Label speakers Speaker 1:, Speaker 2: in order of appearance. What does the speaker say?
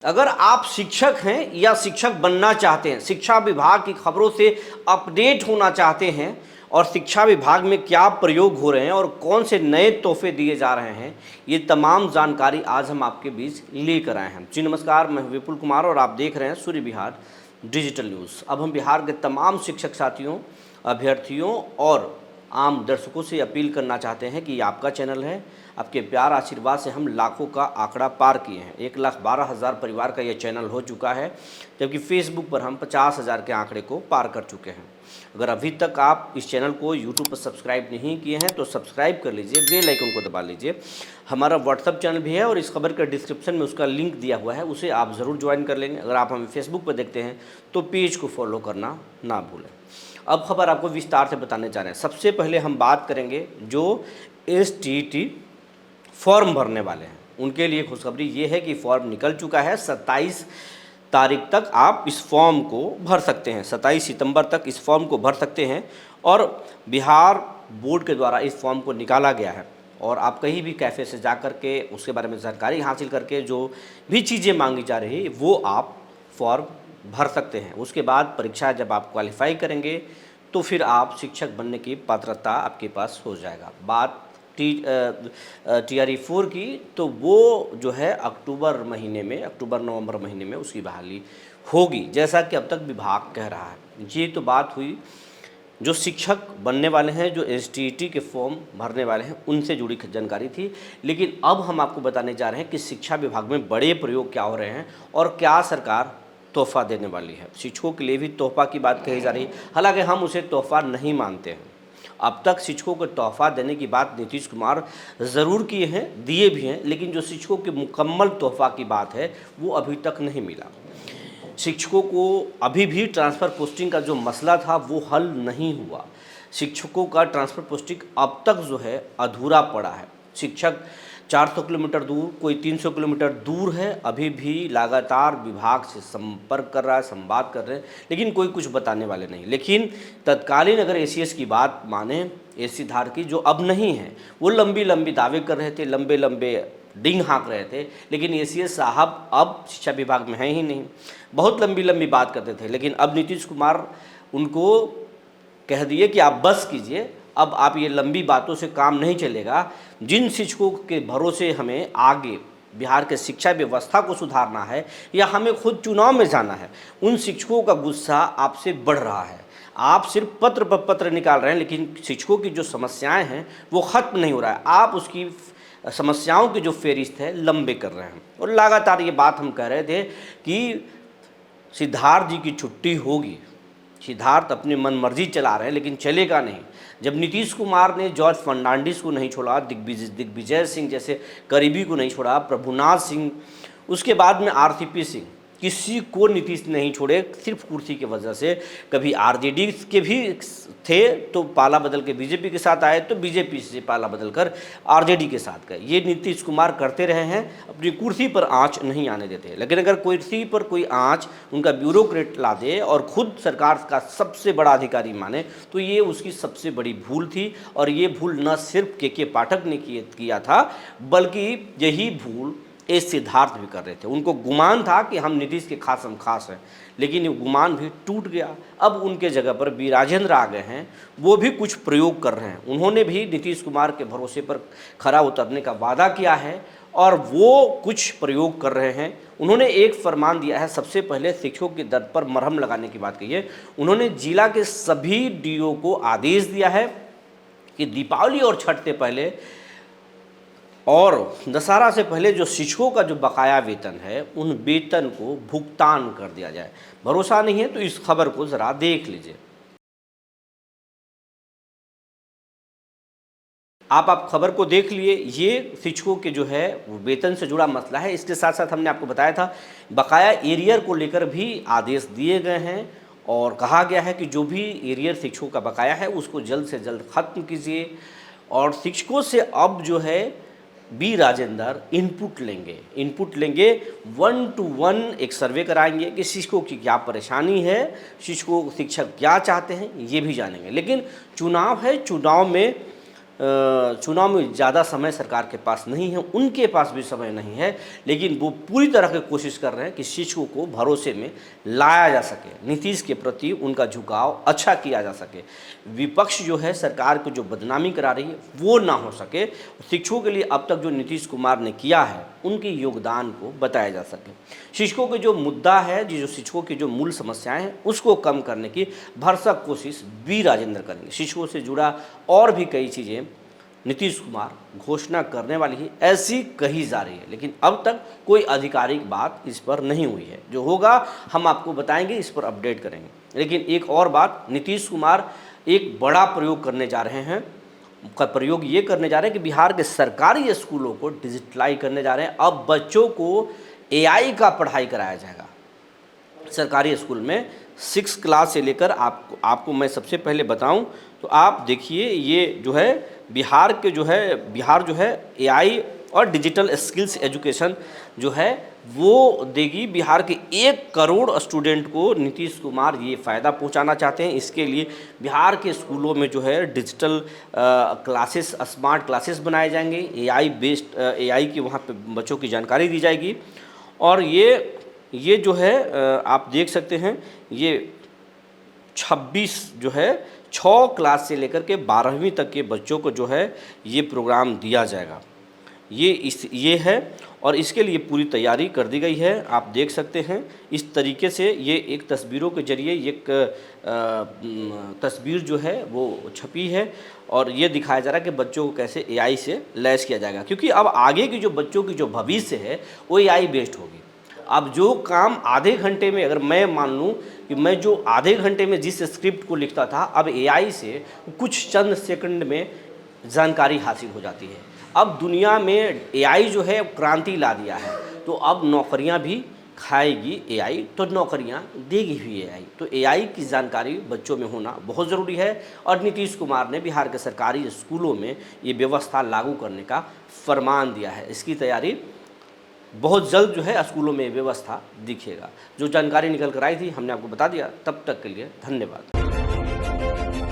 Speaker 1: अगर आप शिक्षक हैं या शिक्षक बनना चाहते हैं, शिक्षा विभाग की खबरों से अपडेट होना चाहते हैं और शिक्षा विभाग में क्या प्रयोग हो रहे हैं और कौन से नए तोहफे दिए जा रहे हैं, ये तमाम जानकारी आज हम आपके बीच लेकर आए हैं। जी नमस्कार, मैं विपुल कुमार और आप देख रहे हैं सूर्य बिहार डिजिटल न्यूज़। अब हम बिहार के तमाम शिक्षक साथियों, अभ्यर्थियों और आम दर्शकों से अपील करना चाहते हैं कि ये आपका चैनल है। आपके प्यार आशीर्वाद से हम लाखों का आंकड़ा पार किए हैं। 1,12,000 परिवार का ये चैनल हो चुका है, जबकि फेसबुक पर हम 50,000 के आंकड़े को पार कर चुके हैं। अगर अभी तक आप इस चैनल को यूट्यूब पर सब्सक्राइब नहीं किए हैं तो सब्सक्राइब कर लीजिए, बेल आइकन को दबा लीजिए। हमारा व्हाट्सअप चैनल भी है और इस खबर के डिस्क्रिप्शन में उसका लिंक दिया हुआ है, उसे आप ज़रूर ज्वाइन कर लेंगे। अगर आप हमें फेसबुक पर देखते हैं तो पेज को फॉलो करना ना भूलें। अब खबर आपको विस्तार से बताने जा रहे हैं। सबसे पहले हम बात करेंगे जो STT फॉर्म भरने वाले हैं उनके लिए खुशखबरी ये है कि फॉर्म निकल चुका है। 27 तारीख तक आप इस फॉर्म को भर सकते हैं। 27 सितंबर तक इस फॉर्म को भर सकते हैं और बिहार बोर्ड के द्वारा इस फॉर्म को निकाला गया है। और आप कहीं भी कैफ़े से जा कर के उसके बारे में जानकारी हासिल करके जो भी चीज़ें मांगी जा रही है वो आप फॉर्म भर सकते हैं। उसके बाद परीक्षा जब आप क्वालिफाई करेंगे तो फिर आप शिक्षक बनने की पात्रता आपके पास हो जाएगा। बात TRE 4 की तो वो जो है अक्टूबर नवंबर महीने में उसकी बहाली होगी, जैसा कि अब तक विभाग कह रहा है। ये तो बात हुई जो शिक्षक बनने वाले हैं, जो STT के फॉर्म भरने वाले हैं, उनसे जुड़ी जानकारी थी। लेकिन अब हम आपको बताने जा रहे हैं कि शिक्षा विभाग में बड़े प्रयोग क्या हो रहे हैं और क्या सरकार तोहफा देने वाली है। शिक्षकों के लिए भी तोहफा की बात कही जा रही है, हालांकि हम उसे तोहफा नहीं मानते हैं। अब तक शिक्षकों को तोहफा देने की बात नीतीश कुमार ज़रूर किए हैं, दिए भी हैं, लेकिन जो शिक्षकों के मुकम्मल तोहफा की बात है वो अभी तक नहीं मिला। शिक्षकों को अभी भी ट्रांसफ़र पोस्टिंग का जो मसला था वो हल नहीं हुआ। शिक्षकों का ट्रांसफ़र पोस्टिंग अब तक जो है अधूरा पड़ा है। शिक्षक 400 किलोमीटर दूर, कोई 300 किलोमीटर दूर है, अभी भी लगातार विभाग से संपर्क कर रहा है, संवाद कर रहे हैं, लेकिन कोई कुछ बताने वाले नहीं। लेकिन तत्कालीन अगर ACS की बात माने, AC धार की, जो अब नहीं है, वो लंबी लंबी दावे कर रहे थे, लंबे लंबे डिंग हाँक रहे थे, लेकिन ACS साहब अब शिक्षा विभाग में हैं ही नहीं। बहुत लंबी लंबी बात करते थे, लेकिन अब नीतीश कुमार उनको कह दिए कि आप बस कीजिए, अब आप ये लंबी बातों से काम नहीं चलेगा। जिन शिक्षकों के भरोसे हमें आगे बिहार के शिक्षा व्यवस्था को सुधारना है या हमें खुद चुनाव में जाना है, उन शिक्षकों का गुस्सा आपसे बढ़ रहा है। आप सिर्फ पत्र पर पत्र निकाल रहे हैं, लेकिन शिक्षकों की जो समस्याएं हैं वो ख़त्म नहीं हो रहा है। आप उसकी समस्याओं की जो फेरिस्त है लंबे कर रहे हैं। और लगातार ये बात हम कह रहे थे कि सिद्धार्थ जी की छुट्टी होगी। सिद्धार्थ अपनी मनमर्जी चला रहे हैं, लेकिन चलेगा नहीं। जब नीतीश कुमार ने जॉर्ज फर्नांडिस को नहीं छोड़ा, दिग्विजय सिंह जैसे करीबी को नहीं छोड़ा, प्रभुनाथ सिंह, उसके बाद में RCP सिंह, किसी को नीतीश नहीं छोड़े सिर्फ कुर्सी की वजह से। कभी RJD के भी थे तो पाला बदल के BJP के साथ आए, तो BJP से पाला बदल कर RJD के साथ गए। ये नीतीश कुमार करते रहे हैं, अपनी कुर्सी पर आंच नहीं आने देते। लेकिन अगर कुर्सी पर कोई आंच उनका ब्यूरोक्रेट ला दे और खुद सरकार का सबसे बड़ा अधिकारी माने, तो ये उसकी सबसे बड़ी भूल थी। और ये भूल न सिर्फ KK पाठक ने किया था, बल्कि यही भूल सिद्धार्थ भी कर रहे थे। उनको गुमान था कि हम नीतीश के खासम खास हैं, लेकिन ये गुमान भी टूट गया। अब उनके जगह पर बी राजेंद्र आ गए हैं, वो भी कुछ प्रयोग कर रहे हैं। उन्होंने भी नीतीश कुमार के भरोसे पर खरा उतरने का वादा किया है और वो कुछ प्रयोग कर रहे हैं। उन्होंने एक फरमान दिया है, सबसे पहले शिक्षकों के दर्द पर मरहम लगाने की बात कही है। उन्होंने जिला के सभी DO को आदेश दिया है कि दीपावली और छठ से पहले और दशहरा से पहले जो शिक्षकों का जो बकाया वेतन है, उन वेतन को भुगतान कर दिया जाए। भरोसा नहीं है तो इस खबर को ज़रा देख लीजिए। आप खबर को देख लिए। ये शिक्षकों के जो है वेतन से जुड़ा मसला है। इसके साथ साथ हमने आपको बताया था बकाया एरियर को लेकर भी आदेश दिए गए हैं और कहा गया है कि जो भी एरियर शिक्षकों का बकाया है उसको जल्द से जल्द ख़त्म कीजिए। और शिक्षकों से अब जो है बी राजेंद्र इनपुट लेंगे 1 to 1 एक सर्वे कराएंगे कि शिक्षकों की क्या परेशानी है, शिक्षक क्या चाहते हैं, ये भी जानेंगे। लेकिन चुनाव है, चुनाव में चुनाव में ज़्यादा समय सरकार के पास नहीं है, उनके पास भी समय नहीं है, लेकिन वो पूरी तरह की कोशिश कर रहे हैं कि शिक्षकों को भरोसे में लाया जा सके, नीतीश के प्रति उनका झुकाव अच्छा किया जा सके, विपक्ष जो है सरकार को जो बदनामी करा रही है वो ना हो सके, शिक्षकों के लिए अब तक जो नीतीश कुमार ने किया है उनके योगदान को बताया जा सके। शिक्षकों के जो मुद्दा है, जो शिक्षकों की जो मूल समस्याएं हैं उसको कम करने की भरसक कोशिश बी राजेंद्र करेंगे। शिक्षकों से जुड़ा और भी कई चीज़ें नीतीश कुमार घोषणा करने वाली है, ऐसी कही जा रही है, लेकिन अब तक कोई आधिकारिक बात इस पर नहीं हुई है। जो होगा हम आपको बताएंगे, इस पर अपडेट करेंगे। लेकिन एक और बात, नीतीश कुमार एक बड़ा प्रयोग करने जा रहे हैं। का प्रयोग ये करने जा रहे हैं कि बिहार के सरकारी स्कूलों को डिजिटलाइज करने जा रहे हैं। अब बच्चों को एआई का पढ़ाई कराया जाएगा सरकारी स्कूल में। 6 क्लास से लेकर आपको मैं सबसे पहले बताऊं तो आप देखिए, ये जो है बिहार जो है एआई और डिजिटल स्किल्स एजुकेशन जो है वो देगी बिहार के 1 करोड़ स्टूडेंट को। नीतीश कुमार ये फ़ायदा पहुंचाना चाहते हैं। इसके लिए बिहार के स्कूलों में जो है डिजिटल क्लासेस, स्मार्ट क्लासेस बनाए जाएंगे, एआई की वहाँ पे बच्चों की जानकारी दी जाएगी। और ये जो है आप देख सकते हैं, ये 6 क्लास से लेकर के 12वीं तक के बच्चों को जो है ये प्रोग्राम दिया जाएगा। ये है और इसके लिए पूरी तैयारी कर दी गई है। आप देख सकते हैं इस तरीके से ये एक तस्वीरों के जरिए एक तस्वीर जो है वो छपी है और ये दिखाया जा रहा है कि बच्चों को कैसे एआई से लैस किया जाएगा, क्योंकि अब आगे की जो बच्चों की जो भविष्य है वो एआई बेस्ड होगी। अब जो काम आधे घंटे में, अगर मैं मान लूँ कि मैं जो आधे घंटे में जिस स्क्रिप्ट को लिखता था, अब एआई से कुछ चंद सेकंड में जानकारी हासिल हो जाती है। अब दुनिया में एआई जो है क्रांति ला दिया है, तो अब नौकरियां भी खाएगी एआई, तो नौकरियां देगी भी एआई। तो एआई की जानकारी बच्चों में होना बहुत ज़रूरी है और नीतीश कुमार ने बिहार के सरकारी स्कूलों में ये व्यवस्था लागू करने का फरमान दिया है। इसकी तैयारी बहुत जल्द जो है स्कूलों में व्यवस्था दिखेगा। जो जानकारी निकल कर आई थी हमने आपको बता दिया। तब तक के लिए धन्यवाद।